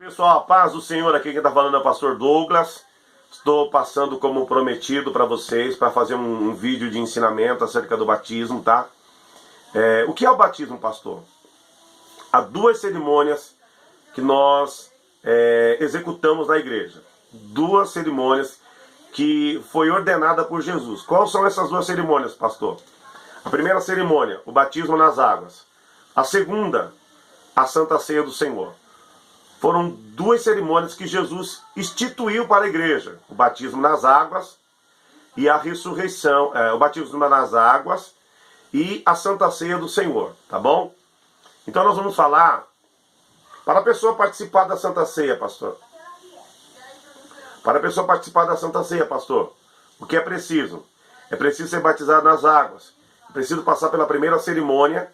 Pessoal, a paz do Senhor, aqui quem está falando é o pastor Douglas. Estou passando como prometido para vocês, para fazer um vídeo de ensinamento acerca do batismo, tá? O que é o batismo, pastor? Há duas cerimônias que nós executamos na igreja. Duas cerimônias que foi ordenada por Jesus. Quais são essas duas cerimônias, pastor? A primeira cerimônia, o batismo nas águas. A segunda, a Santa Ceia do Senhor. Foram duas cerimônias que Jesus instituiu para a igreja. O batismo nas águas e a ressurreição. O batismo nas águas e a Santa Ceia do Senhor. Tá bom? Então nós vamos falar para a pessoa participar da Santa Ceia, pastor. Para a pessoa participar da Santa Ceia, pastor, o que é preciso? É preciso ser batizado nas águas. É preciso passar pela primeira cerimônia,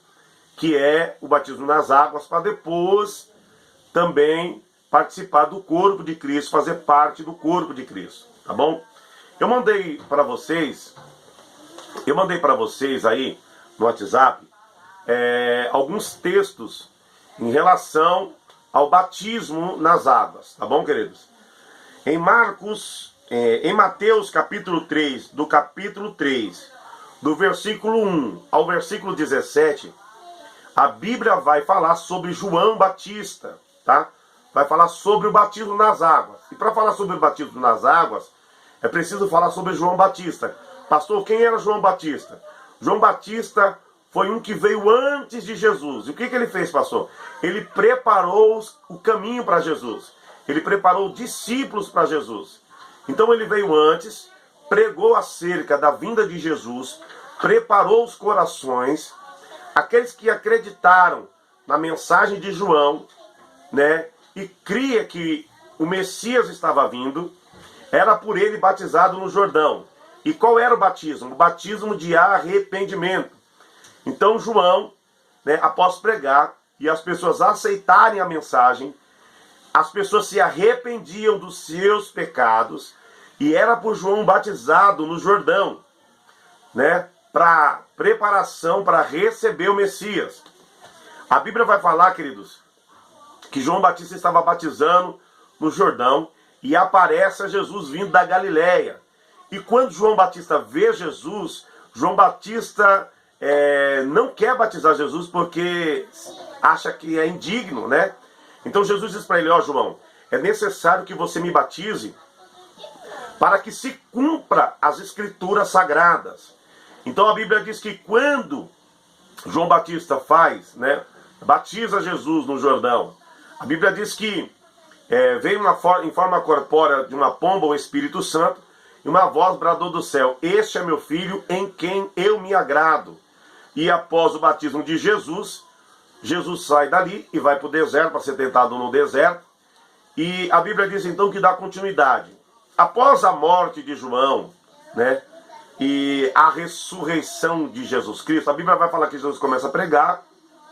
que é o batismo nas águas, para depois também participar do corpo de Cristo, fazer parte do corpo de Cristo, tá bom? Eu mandei para vocês aí no WhatsApp alguns textos em relação ao batismo nas águas, tá bom, queridos? Em Mateus capítulo 3, do versículo 1 ao versículo 17, a Bíblia vai falar sobre João Batista, tá? Vai falar sobre o batismo nas águas. E para falar sobre o batismo nas águas, é preciso falar sobre João Batista. Pastor, quem era João Batista? João Batista foi um que veio antes de Jesus. E o que ele fez, pastor? Ele preparou o caminho para Jesus. Ele preparou discípulos para Jesus. Então ele veio antes, pregou acerca da vinda de Jesus, preparou os corações. Aqueles que acreditaram na mensagem de João, né, e cria que o Messias estava vindo, era por ele batizado no Jordão. E qual era o batismo? O batismo de arrependimento. Então João, né, após pregar e as pessoas aceitarem a mensagem, as pessoas se arrependiam dos seus pecados e era por João batizado no Jordão, né, para preparação para receber o Messias. A Bíblia vai falar, queridos, que João Batista estava batizando no Jordão e aparece a Jesus vindo da Galileia. E quando João Batista vê Jesus, João Batista não quer batizar Jesus porque acha que é indigno, né? Então Jesus diz para ele: ó João, é necessário que você me batize para que se cumpra as escrituras sagradas. Então a Bíblia diz que quando João Batista batiza Jesus no Jordão, a Bíblia diz que veio em forma corpórea de uma pomba o Espírito Santo, e uma voz bradou do céu: este é meu filho em quem eu me agrado. E após o batismo de Jesus, Jesus sai dali e vai para o deserto, para ser tentado no deserto. E a Bíblia diz então que dá continuidade. Após a morte de João, né, e a ressurreição de Jesus Cristo, a Bíblia vai falar que Jesus começa a pregar,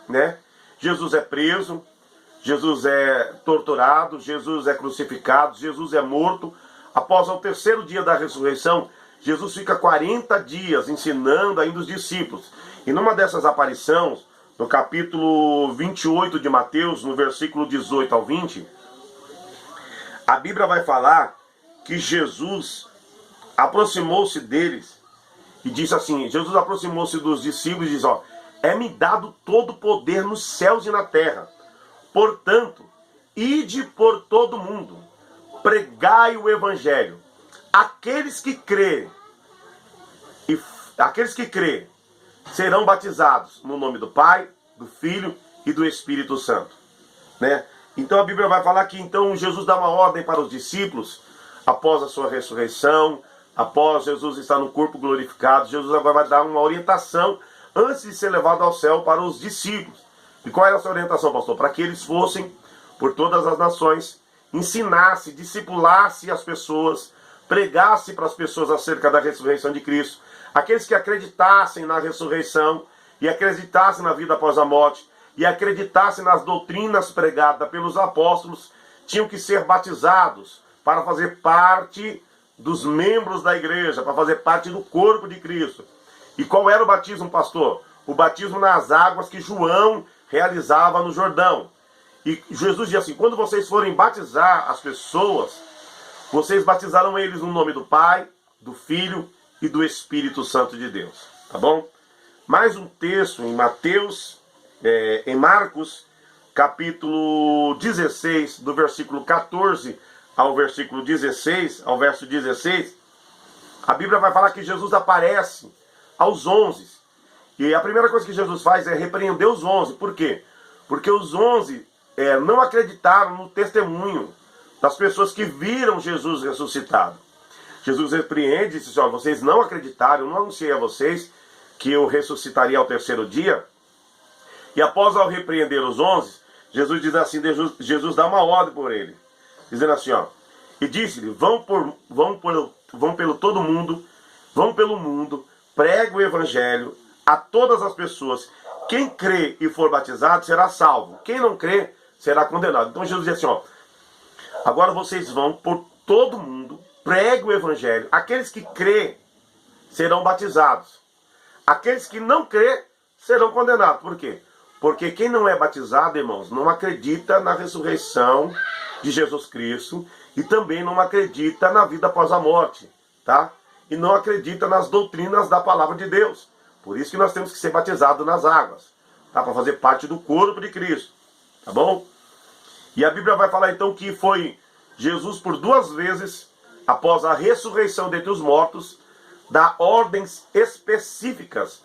né? Jesus é preso, Jesus é torturado, Jesus é crucificado, Jesus é morto. Após o terceiro dia da ressurreição, Jesus fica 40 dias ensinando ainda os discípulos. E numa dessas aparições, no capítulo 28 de Mateus, no versículo 18 ao 20, a Bíblia vai falar que Jesus aproximou-se deles e disse assim, Jesus aproximou-se dos discípulos e diz, ó, é-me dado todo o poder nos céus e na terra. Portanto, ide por todo mundo, pregai o evangelho. Aqueles que crêem serão batizados no nome do Pai, do Filho e do Espírito Santo, né? Então a Bíblia vai falar que então Jesus dá uma ordem para os discípulos após a sua ressurreição, após Jesus estar no corpo glorificado. Jesus agora vai dar uma orientação antes de ser levado ao céu para os discípulos. E qual era essa orientação, pastor? Para que eles fossem por todas as nações, ensinasse, discipulasse as pessoas, pregasse para as pessoas acerca da ressurreição de Cristo. Aqueles que acreditassem na ressurreição e acreditassem na vida após a morte e acreditassem nas doutrinas pregadas pelos apóstolos, tinham que ser batizados para fazer parte dos membros da igreja, para fazer parte do corpo de Cristo. E qual era o batismo, pastor? O batismo nas águas que João realizava no Jordão. E Jesus diz assim: quando vocês forem batizar as pessoas, vocês batizarão eles no nome do Pai, do Filho e do Espírito Santo de Deus. Tá bom? Mais um texto em em Marcos, capítulo 16, do versículo 14 ao versículo 16, ao verso 16, a Bíblia vai falar que Jesus aparece aos 11. E a primeira coisa que Jesus faz é repreender os 11. Por quê? Porque os 11 não acreditaram no testemunho das pessoas que viram Jesus ressuscitado. Jesus repreende e disse: ó, vocês não acreditaram, eu não anunciei a vocês que eu ressuscitaria ao terceiro dia. E após ao repreender os 11, Jesus diz assim, Jesus dá uma ordem por ele, dizendo assim, ó, e disse-lhe: vão pelo todo mundo, vão pelo mundo, pregue o evangelho a todas as pessoas. Quem crê e for batizado será salvo. Quem não crê será condenado. Então Jesus diz assim, ó, agora vocês vão por todo mundo, pregue o evangelho. Aqueles que crê serão batizados. Aqueles que não crê serão condenados. Por quê? Porque quem não é batizado, irmãos, não acredita na ressurreição de Jesus Cristo e também não acredita na vida após a morte, tá? E não acredita nas doutrinas da palavra de Deus. Por isso que nós temos que ser batizados nas águas, tá? Para fazer parte do corpo de Cristo, tá bom? E a Bíblia vai falar então que foi Jesus por 2 vezes, após a ressurreição dentre os mortos, dá ordens específicas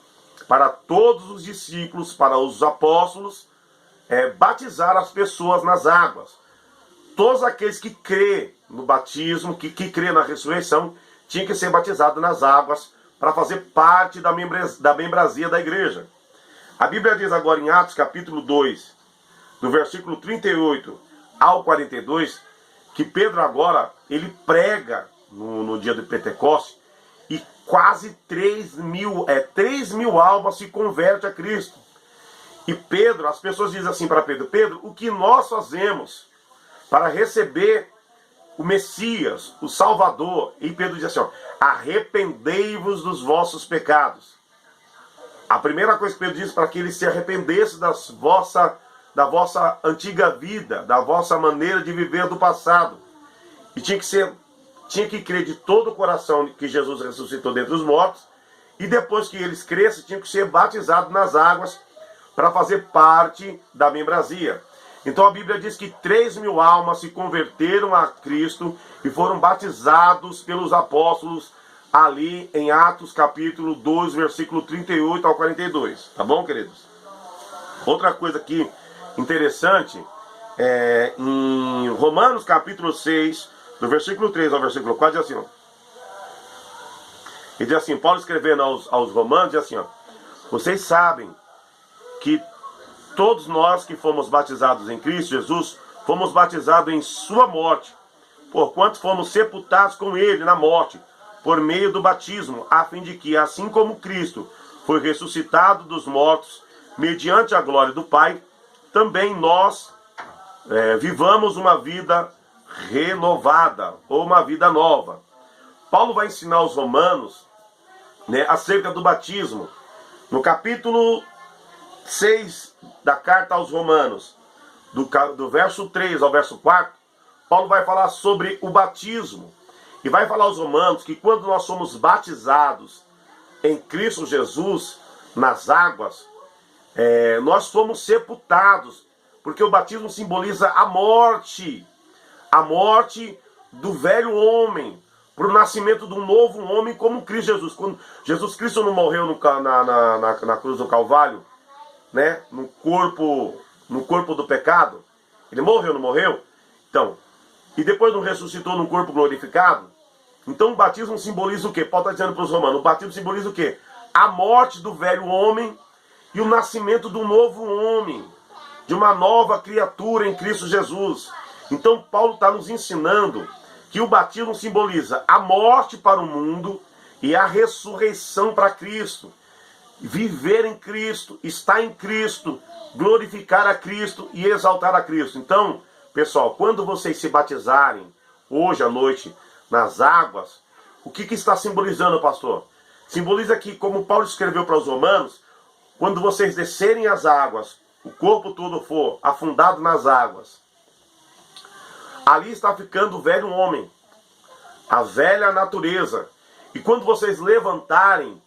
para todos os discípulos, para os apóstolos, batizar as pessoas nas águas. Todos aqueles que crê no batismo, que crê na ressurreição, tinham que ser batizados nas águas para fazer parte da membresia da igreja. A Bíblia diz agora em Atos capítulo 2, do versículo 38 ao 42, que Pedro agora, ele prega no dia do Pentecostes, e quase 3 mil almas se convertem a Cristo. E Pedro, as pessoas dizem assim para Pedro: Pedro, o que nós fazemos para receber o Messias, o Salvador? E Pedro diz assim, ó, arrependei-vos dos vossos pecados. A primeira coisa que Pedro diz para que eles se arrependessem da vossa antiga vida, da vossa maneira de viver do passado. E tinha que crer de todo o coração que Jesus ressuscitou dentre os mortos, e depois que eles crescem, tinham que ser batizados nas águas para fazer parte da membresia. Então a Bíblia diz que 3 mil almas se converteram a Cristo e foram batizados pelos apóstolos ali em Atos capítulo 2, versículo 38 ao 42. Tá bom, queridos? Outra coisa aqui interessante em Romanos capítulo 6, do versículo 3 ao versículo 4, diz assim, ó. E diz assim, Paulo escrevendo aos Romanos, diz assim, ó, vocês sabem que todos nós que fomos batizados em Cristo Jesus, fomos batizados em sua morte, porquanto fomos sepultados com ele na morte, por meio do batismo, a fim de que, assim como Cristo foi ressuscitado dos mortos, mediante a glória do Pai, também nós vivamos uma vida renovada, ou uma vida nova. Paulo vai ensinar aos romanos, acerca do batismo. No capítulo 6 da carta aos romanos, do verso 3 ao verso 4, Paulo vai falar sobre o batismo. E vai falar aos romanos que quando nós somos batizados em Cristo Jesus, nas águas, nós somos sepultados, porque o batismo simboliza a morte do velho homem, para o nascimento de um novo homem como Cristo Jesus. Quando Jesus Cristo não morreu na cruz do Calvário, no corpo do pecado, ele morreu, não morreu? Então, e depois não ressuscitou num corpo glorificado? Então o batismo simboliza o quê? Paulo está dizendo para os romanos, o batismo simboliza o quê? A morte do velho homem e o nascimento do novo homem, de uma nova criatura em Cristo Jesus. Então Paulo está nos ensinando que o batismo simboliza a morte para o mundo e a ressurreição para Cristo. Viver em Cristo, estar em Cristo, glorificar a Cristo e exaltar a Cristo. Então, pessoal, quando vocês se batizarem hoje à noite nas águas, o que está simbolizando, pastor? Simboliza que, como Paulo escreveu para os romanos, quando vocês descerem as águas o corpo todo for afundado nas águas, ali está ficando o velho homem, a velha natureza. E quando vocês levantarem,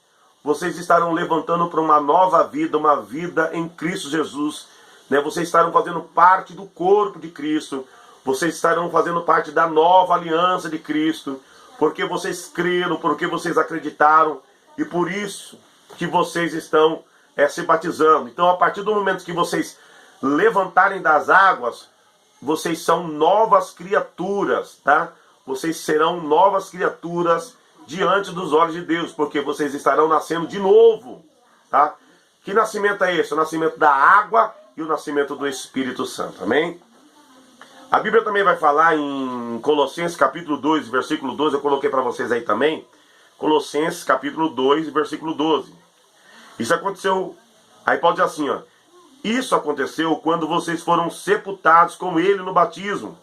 vocês estarão levantando para uma nova vida, uma vida em Cristo Jesus. Né? Vocês estarão fazendo parte do corpo de Cristo. Vocês estarão fazendo parte da nova aliança de Cristo. Porque vocês creram, porque vocês acreditaram. E por isso que vocês estão se batizando. Então, a partir do momento que vocês levantarem das águas, vocês são novas criaturas, tá? Vocês serão novas criaturas diante dos olhos de Deus, porque vocês estarão nascendo de novo, tá? Que nascimento é esse? O nascimento da água e o nascimento do Espírito Santo, amém? A Bíblia também vai falar em Colossenses capítulo 2, versículo 12, eu coloquei para vocês aí também, Colossenses capítulo 2, versículo 12. Isso aconteceu, aí pode dizer assim, ó, isso aconteceu quando vocês foram sepultados com ele no batismo,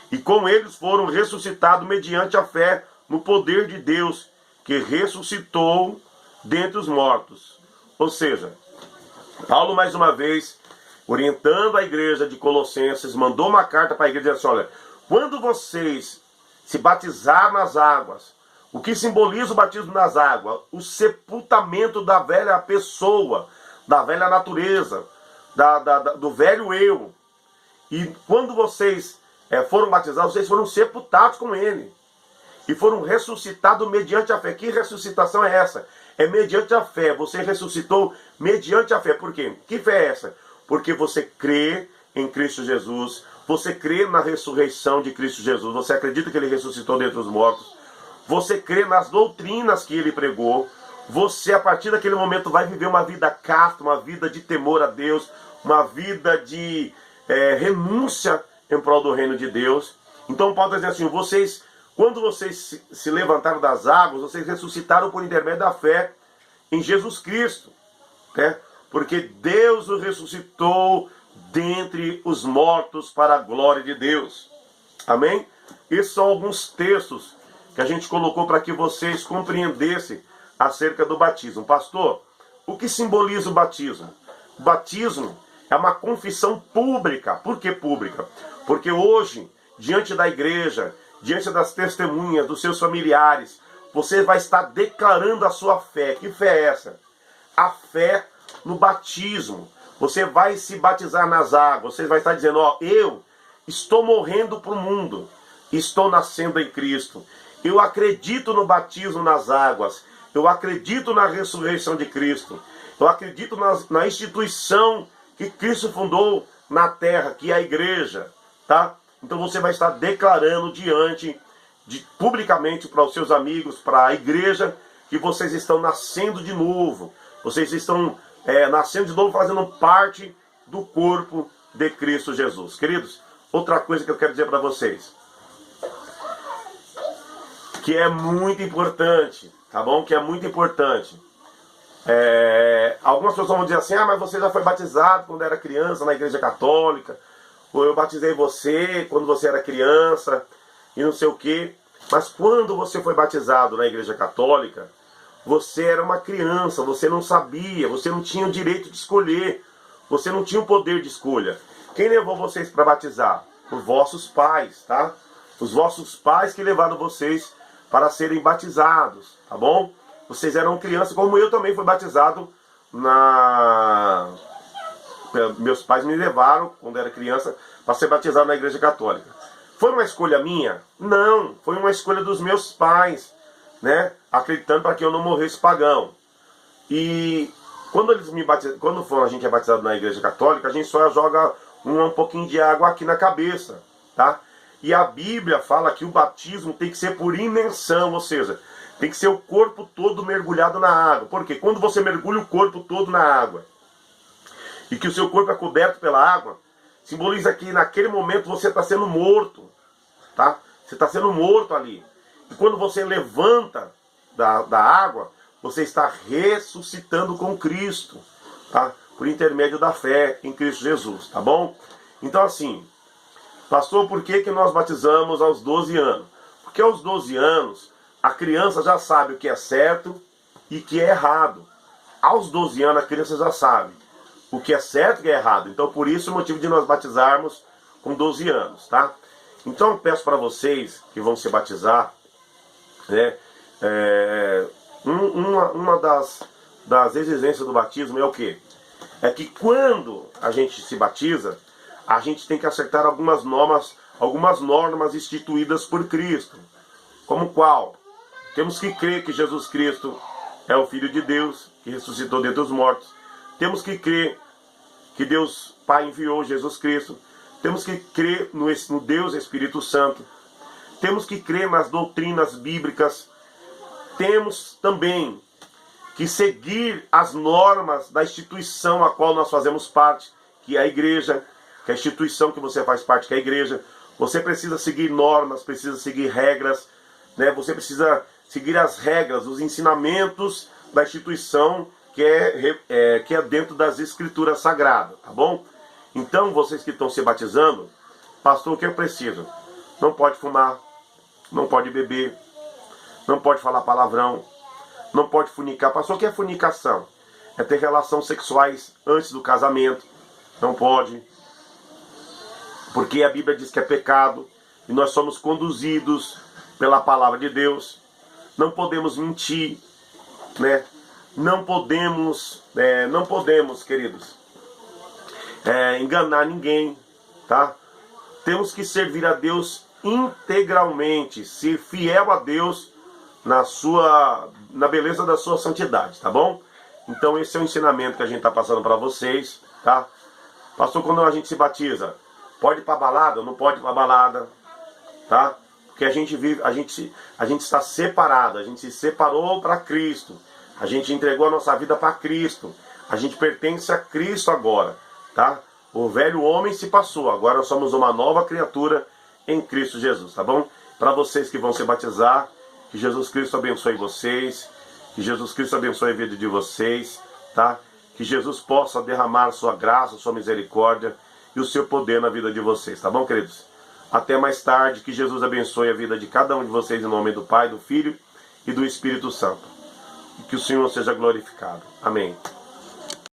e com eles foram ressuscitados mediante a fé no poder de Deus, que ressuscitou dentre os mortos. Ou seja, Paulo mais uma vez, orientando a igreja de Colossenses, mandou uma carta para a igreja e disse assim, olha, quando vocês se batizar nas águas, o que simboliza o batismo nas águas? O sepultamento da velha pessoa, da velha natureza, do velho eu. E quando vocês foram batizados, vocês foram sepultados com ele. E foram ressuscitados mediante a fé. Que ressuscitação é essa? É mediante a fé. Você ressuscitou mediante a fé. Por quê? Que fé é essa? Porque você crê em Cristo Jesus. Você crê na ressurreição de Cristo Jesus. Você acredita que ele ressuscitou dentre os mortos. Você crê nas doutrinas que ele pregou. Você, a partir daquele momento, vai viver uma vida casta, uma vida de temor a Deus, uma vida de renúncia em prol do reino de Deus. Então, Paulo está dizendo assim, quando vocês se levantaram das águas, vocês ressuscitaram por intermédio da fé em Jesus Cristo. Né? Porque Deus o ressuscitou dentre os mortos para a glória de Deus. Amém? Esses são alguns textos que a gente colocou para que vocês compreendessem acerca do batismo. Pastor, o que simboliza o batismo? O batismo é uma confissão pública. Por que pública? Porque hoje, diante da igreja, diante das testemunhas, dos seus familiares, você vai estar declarando a sua fé. Que fé é essa? A fé no batismo. Você vai se batizar nas águas. Você vai estar dizendo, ó, eu estou morrendo para o mundo. Estou nascendo em Cristo. Eu acredito no batismo nas águas. Eu acredito na ressurreição de Cristo. Eu acredito na instituição que Cristo fundou na terra, que é a igreja. Tá? Então você vai estar declarando publicamente para os seus amigos, para a igreja, que vocês estão nascendo de novo. Vocês estão nascendo de novo, fazendo parte do corpo de Cristo Jesus. Queridos, outra coisa que eu quero dizer para vocês, que é muito importante, tá bom? Que é muito importante. Algumas pessoas vão dizer assim, mas você já foi batizado quando era criança na igreja católica, ou eu batizei você quando você era criança, e não sei o quê. Mas quando você foi batizado na igreja católica, você era uma criança, você não sabia, você não tinha o direito de escolher, você não tinha o poder de escolha. Quem levou vocês para batizar? Os vossos pais, tá? Os vossos pais que levaram vocês para serem batizados, tá bom? Vocês eram crianças, como eu também fui batizado Meus pais me levaram, quando era criança, para ser batizado na igreja católica. Foi uma escolha minha? Não, foi uma escolha dos meus pais, né? Acreditando para que eu não morresse pagão. E quando a gente é batizado na igreja católica, a gente só joga um pouquinho de água aqui na cabeça, tá? E a Bíblia fala que o batismo tem que ser por imersão, ou seja, tem que ser o corpo todo mergulhado na água. Por quê? Quando você mergulha o corpo todo na água, e que o seu corpo é coberto pela água, simboliza que naquele momento você está sendo morto, tá? Você está sendo morto ali. E quando você levanta da água, você está ressuscitando com Cristo, tá? Por intermédio da fé em Cristo Jesus, tá bom? Então assim, pastor, por que nós batizamos aos 12 anos? Porque aos 12 anos, a criança já sabe o que é certo e o que é errado. Aos 12 anos, a criança já sabe o que é certo e o que é errado. Então, por isso, o motivo de nós batizarmos com 12 anos, tá? Então, eu peço para vocês que vão se batizar, né? Uma das exigências do batismo é o quê? É que quando a gente se batiza, a gente tem que acertar algumas normas instituídas por Cristo. Como qual? Temos que crer que Jesus Cristo é o Filho de Deus, que ressuscitou dentre os mortos. Temos que crer que Deus Pai enviou Jesus Cristo. Temos que crer no Deus Espírito Santo. Temos que crer nas doutrinas bíblicas. Temos também que seguir as normas da instituição a qual nós fazemos parte, que é a igreja, que é a instituição que você faz parte, que é a igreja. Você precisa seguir normas, precisa seguir regras, né? Você precisa seguir as regras, os ensinamentos da instituição que é dentro das escrituras sagradas, tá bom? Então, vocês que estão se batizando, pastor, o que eu preciso? Não pode fumar, não pode beber, não pode falar palavrão, não pode fornicar. Pastor, o que é fornicação? É ter relações sexuais antes do casamento. Não pode. Porque a Bíblia diz que é pecado. E nós somos conduzidos pela palavra de Deus. Não podemos mentir, né? Não podemos, queridos, enganar ninguém, tá? Temos que servir a Deus integralmente, ser fiel a Deus na beleza da sua santidade, tá bom? Então esse é o ensinamento que a gente está passando para vocês, tá? Pastor, quando a gente se batiza, pode ir para balada? Não pode ir para balada, tá? Porque a gente está separado, a gente se separou para Cristo, a gente entregou a nossa vida para Cristo, a gente pertence a Cristo agora, tá? O velho homem se passou, agora nós somos uma nova criatura em Cristo Jesus, tá bom? Para vocês que vão se batizar, que Jesus Cristo abençoe vocês, que Jesus Cristo abençoe a vida de vocês, tá? Que Jesus possa derramar sua graça, sua misericórdia e o seu poder na vida de vocês, tá bom, queridos? Até mais tarde, que Jesus abençoe a vida de cada um de vocês em nome do Pai, do Filho e do Espírito Santo. E que o Senhor seja glorificado. Amém.